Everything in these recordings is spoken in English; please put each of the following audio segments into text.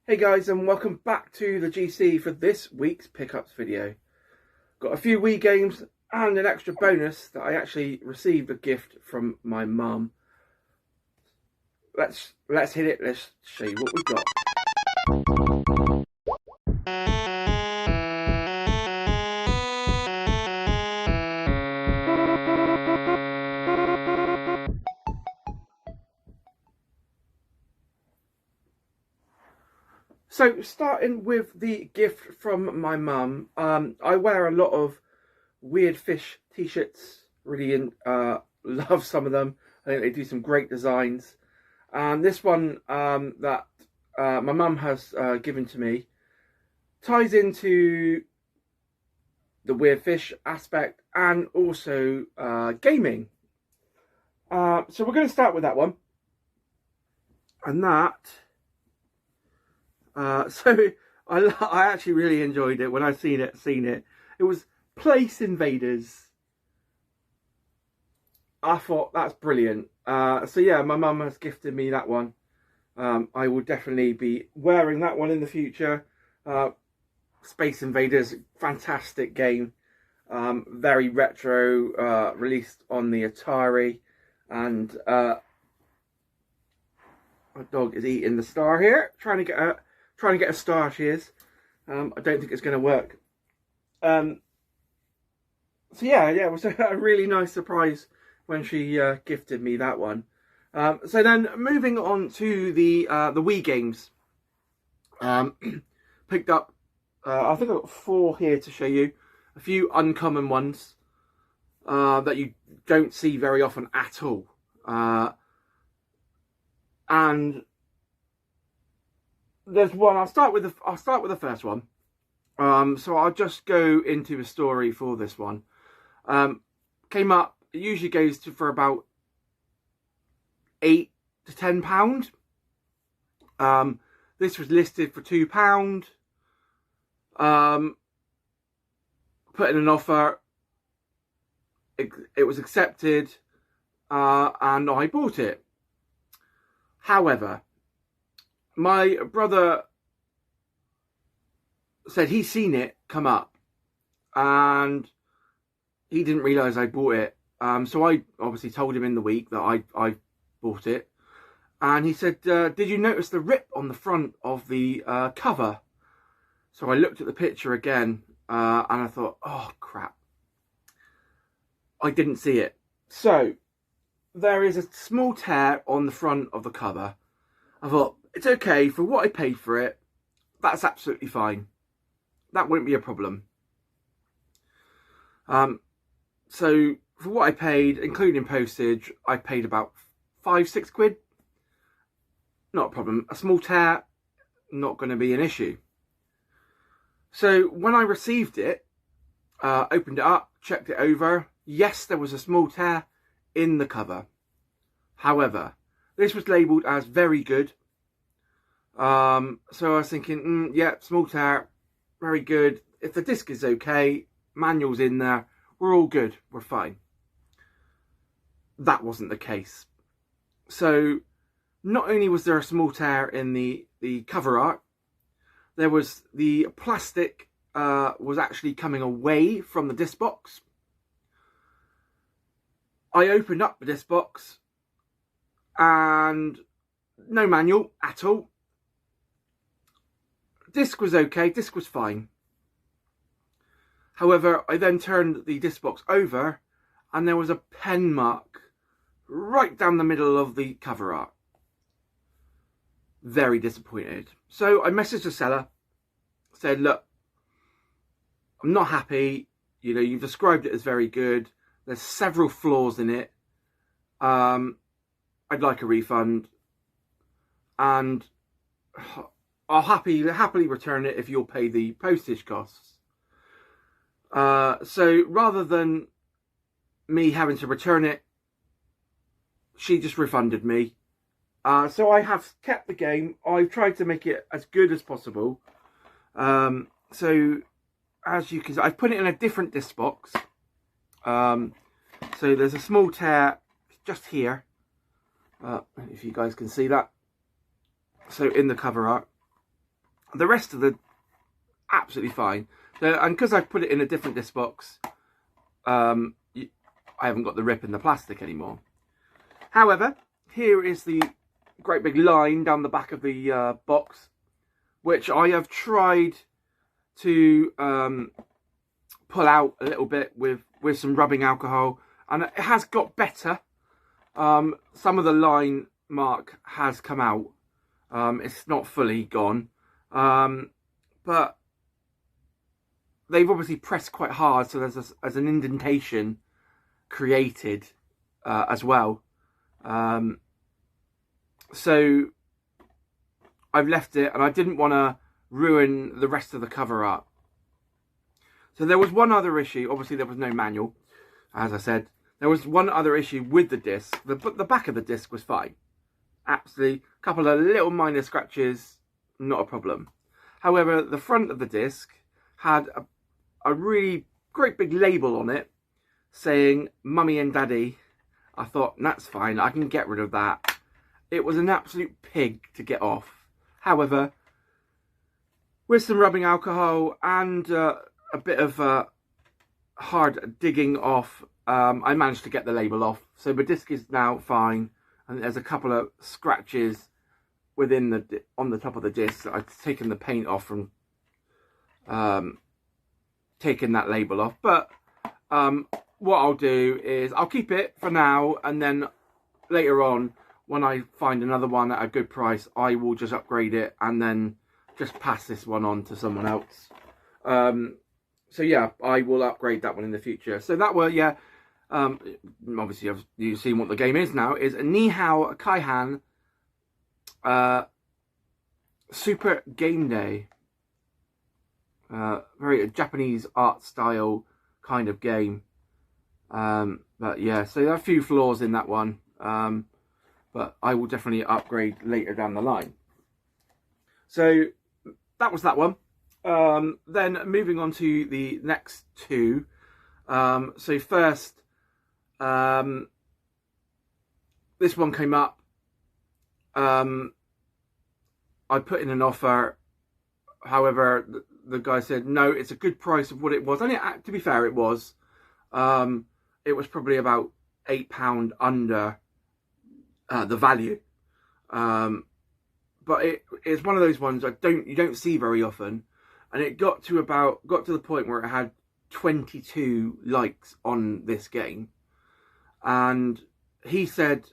Hey guys, and welcome back to the GC for this week's pickups video. Got a few Wii games and an extra bonus that I actually received a gift from my mum. Let's hit it. Let's show you what we've got. So starting with the gift from my mum, I wear a lot of Weird Fish t-shirts. Really love some of them. I think they do some great designs. And this one that my mum has given to me ties into the Weird Fish aspect and also gaming. So we're going to start with that one. And that... so I actually really enjoyed it when I seen it. It was Place Invaders. I thought that's brilliant. So yeah, my mum has gifted me that one. I will definitely be wearing that one in the future. Space Invaders, fantastic game. Very retro, released on the Atari, and my dog is eating the star here, trying to get a star. She is. I don't think it's going to work. So yeah, it was a really nice surprise when she gifted me that one. So then moving on to the Wii games. Picked up, I think I've got 4 here to show you. A few uncommon ones that you don't see very often at all. And there's one. I'll start with the first one. So I'll just go into the story for this one. Came up. It usually goes for about £8 to £10. This was listed for £2. Put in an offer. It was accepted, and I bought it. However, my brother said he's seen it come up and he didn't realise I bought it. So I obviously told him in the week that I bought it. And he said, did you notice the rip on the front of the cover? So I looked at the picture again and I thought, oh crap, I didn't see it. So there is a small tear on the front of the cover. I thought, it's okay, for what I paid for it, that's absolutely fine. That won't be a problem. So for what I paid, including postage, I paid about £5-6 quid. Not a problem. A small tear, not going to be an issue. So when I received it, opened it up, checked it over. Yes, there was a small tear in the cover. However, this was labelled as very good. So I was thinking, yeah, small tear, very good. If the disc is okay, manual's in there, we're all good, we're fine. That wasn't the case. So not only was there a small tear in the cover art, there was the plastic was actually coming away from the disc box. I opened up the disc box and no manual at all. Disc was okay, disc was fine. However, I then turned the disc box over and there was a pen mark right down the middle of the cover art. Very disappointed. So I messaged the seller, said, look, I'm not happy. You know, you've described it as very good. There's several flaws in it. I'd like a refund. And I'll happily return it if you'll pay the postage costs. So rather than me having to return it, she just refunded me. So I have kept the game. I've tried to make it as good as possible. So as you can see, I've put it in a different disc box. So there's a small tear just here. If you guys can see that. So in the cover art. The rest of the absolutely fine. So, and because I've put it in a different disc box, I haven't got the rip in the plastic anymore. However, here is the great big line down the back of the box, which I have tried to pull out a little bit with some rubbing alcohol, and it has got better. Some of the line mark has come out. It's not fully gone, but they've obviously pressed quite hard, so there's an indentation created as well. So I've left it, and I didn't want to ruin the rest of the cover up. So there was one other issue. Obviously there was no manual, as I said. There was one other issue with the disc. The back of the disc was fine. Absolutely. A couple of little minor scratches, not a problem. However, the front of the disc had a really great big label on it saying Mummy and Daddy. I thought, that's fine, I can get rid of that. It was an absolute pig to get off. However, with some rubbing alcohol and a bit of hard digging off, I managed to get the label off. So the disc is now fine, and there's a couple of scratches within on the top of the disc. I've taken the paint off from taking that label off. But what I'll do is I'll keep it for now, and then later on, when I find another one at a good price, I will just upgrade it and then just pass this one on to someone else. So yeah, I will upgrade that one in the future. So that were, yeah, obviously you've seen what the game is now, is Nihao Kaihan Super Game Day. Very Japanese art style kind of game. But yeah, so there are a few flaws in that one. But I will definitely upgrade later down the line. So that was that one. Then moving on to the next two. So first, this one came up. I put in an offer. However, the guy said, no, it's a good price of what it was. And to be fair, it was. It was probably about £8 under the value. But it's one of those ones you don't see very often. And it got to the point where it had 22 likes on this game. And he said,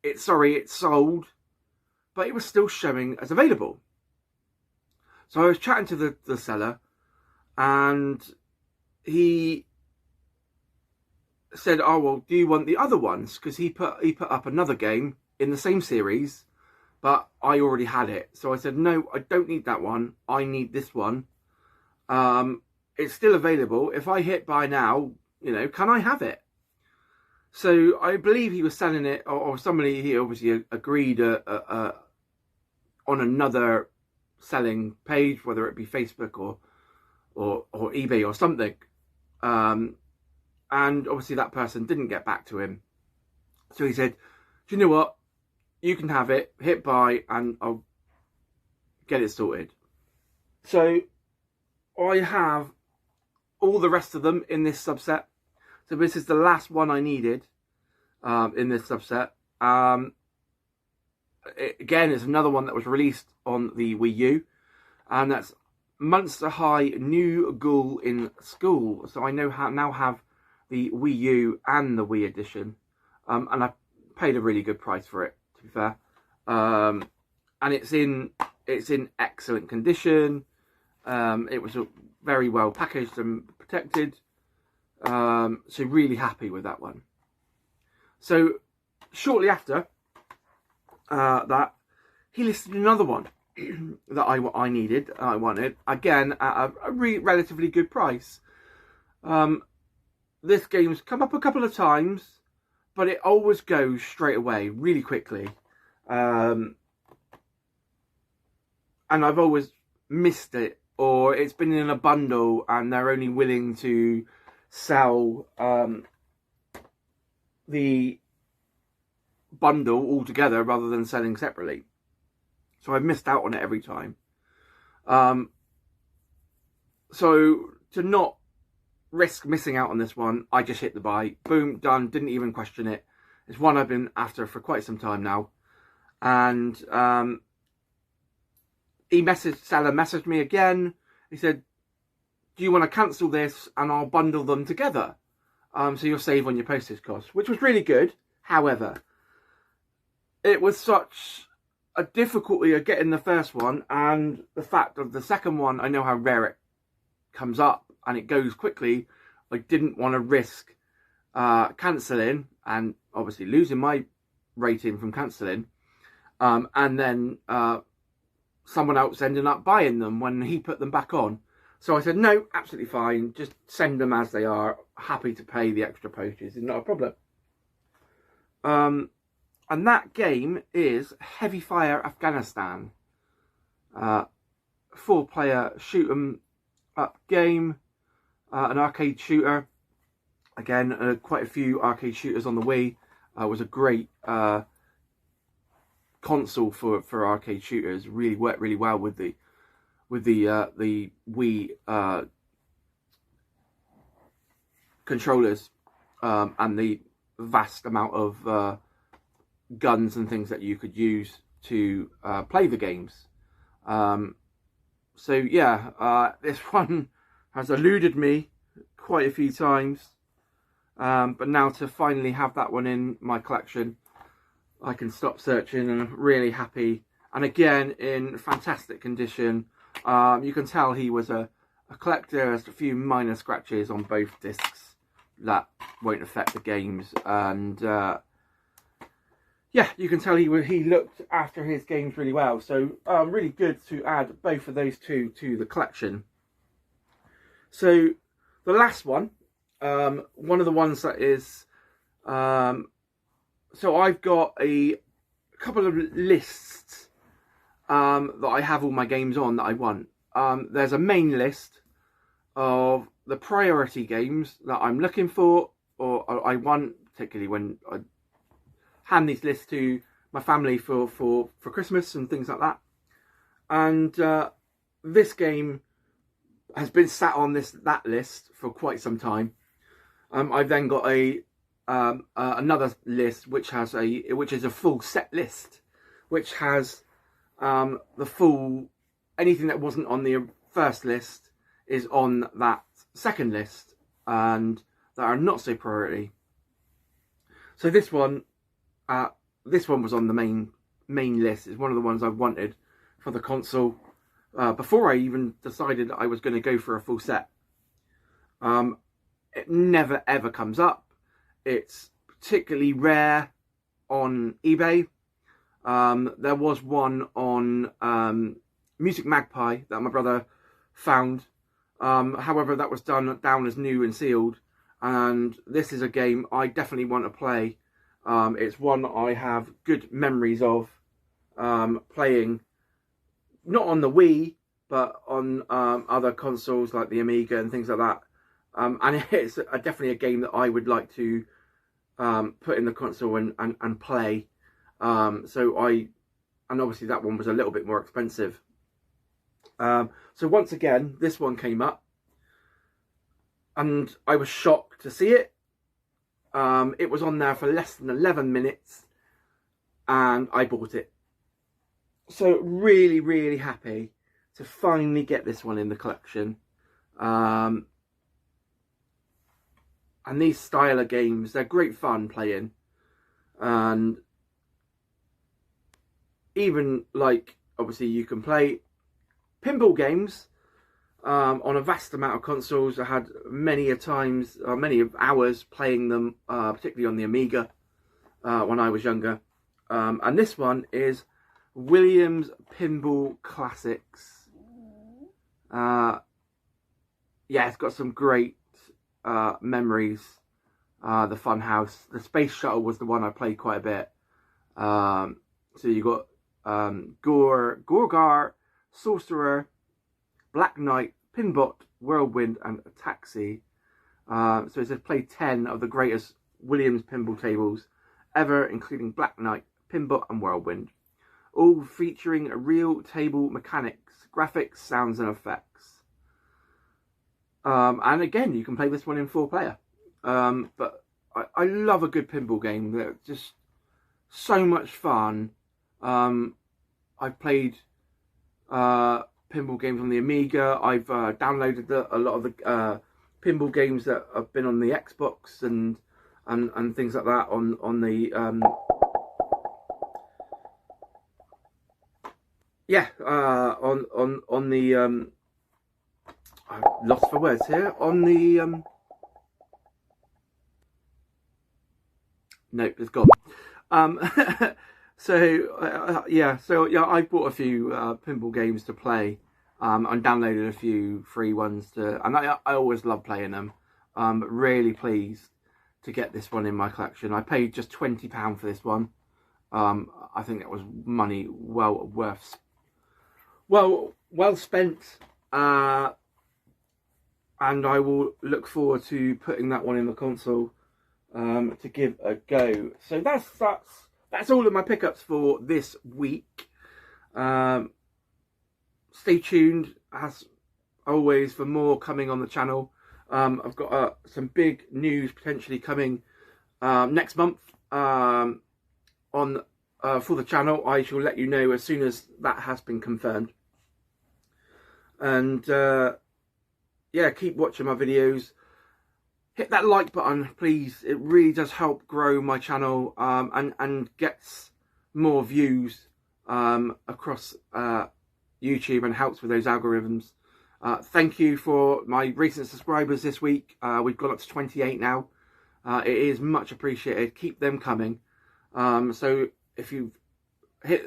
it's sold, but it was still showing as available. So I was chatting to the seller, and he said, oh, well, do you want the other ones? Because he put up another game in the same series, but I already had it. So I said, no, I don't need that one. I need this one. It's still available. If I hit buy now, can I have it? So I believe he was selling it, or somebody, he obviously agreed on another selling page, whether it be Facebook or eBay or something. And obviously that person didn't get back to him. So he said, do you know what? You can have it, hit buy, and I'll get it sorted. So I have all the rest of them in this subset. So this is the last one I needed in this subset. Again, it's another one that was released on the Wii U. And that's Monster High New Ghoul in School. So I now have the Wii U and the Wii edition. And I paid a really good price for it, to be fair. And it's in excellent condition. It was very well packaged and protected. So really happy with that one. So shortly after that, he listed another one that I wanted, again at a relatively good price. This game's come up a couple of times, but it always goes straight away, really quickly. And I've always missed it, or it's been in a bundle and they're only willing to sell the bundle altogether rather than selling separately. So I've missed out on it every time. So to not risk missing out on this one, I just hit the buy. Boom, done. Didn't even question it. It's one I've been after for quite some time now. And seller messaged me again. He said, do you want to cancel this and I'll bundle them together? So you'll save on your postage costs, which was really good. However, it was such a difficulty of getting the first one, and the fact of the second one, I know how rare it comes up and it goes quickly. I didn't want to risk cancelling and obviously losing my rating from cancelling, and then someone else ending up buying them when he put them back on. So I said, no, absolutely fine. Just send them as they are. Happy to pay the extra postage. It's not a problem. And that game is Heavy Fire Afghanistan. 4-player shoot 'em up game. An arcade shooter. Again, quite a few arcade shooters on the Wii. It was a great console for arcade shooters. Really worked really well with the Wii controllers, and the vast amount of guns and things that you could use to play the games. So yeah, this one has eluded me quite a few times, but now to finally have that one in my collection, I can stop searching, and I'm really happy. And again, in fantastic condition. You can tell he was a collector. There's a few minor scratches on both discs that won't affect the games, and yeah, you can tell he looked after his games really well. So really good to add both of those two to the collection. So the last one, one of the ones that is, so I've got a couple of lists that I have all my games on that I want. There's a main list of the priority games that I'm looking for, or I want, particularly when I hand these lists to my family for Christmas and things like that. And this game has been sat on that list for quite some time. I've then got another list which is a full set list, which has the full, anything that wasn't on the first list is on that second list, and that are not so priority. So this one was on the main list. It's one of the ones I wanted for the console before I even decided that I was going to go for a full set. It never ever comes up. It's particularly rare on eBay. There was one on Music Magpie that my brother found. However, that was done down as new and sealed. And this is a game I definitely want to play. It's one I have good memories of playing, not on the Wii, but on other consoles like the Amiga and things like that. And it's definitely a game that I would like to put in the console and play. And obviously that one was a little bit more expensive. So once again, this one came up, and I was shocked to see it. It was on there for less than 11 minutes, and I bought it. So really, really happy to finally get this one in the collection. And these style of games, they're great fun playing. And even, like, obviously you can play pinball games on a vast amount of consoles. I had many hours playing them, particularly on the Amiga when I was younger. And this one is Williams Pinball Classics. Yeah, it's got some great memories. The Funhouse, the Space Shuttle was the one I played quite a bit. So you got Gorgar, Sorcerer, Black Knight, Pinbot, Whirlwind, and Taxi. So it says play 10 of the greatest Williams pinball tables ever, including Black Knight, Pinbot, and Whirlwind. all featuring real table mechanics, graphics, sounds and effects. And again, you can play this one in 4-player. But I love a good pinball game. They're just so much fun. I've played pinball games on the Amiga. I've downloaded a lot of the pinball games that have been on the Xbox and things like that on the on the I'm lost for words here, on the nope, it's gone. So I bought a few pinball games to play, and downloaded a few free ones and I always love playing them. Really pleased to get this one in my collection. I paid just £20 for this one. I think that was money well spent. And I will look forward to putting that one in the console to give a go. So that's all of my pickups for this week. Stay tuned as always for more coming on the channel. I've got some big news potentially coming next month for the channel. I shall let you know as soon as that has been confirmed. And yeah, keep watching my videos. Hit that like button, please. It really does help grow my channel and gets more views across YouTube and helps with those algorithms. Thank you for my recent subscribers this week. We've got up to 28 now. It is much appreciated. Keep them coming. So if you've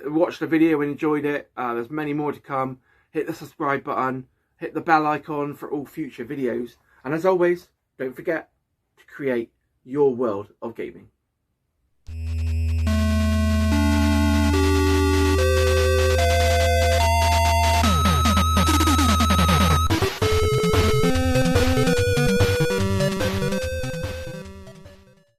watched the video and enjoyed it, there's many more to come. Hit the subscribe button. Hit the bell icon for all future videos. And as always, don't forget to create your world of gaming.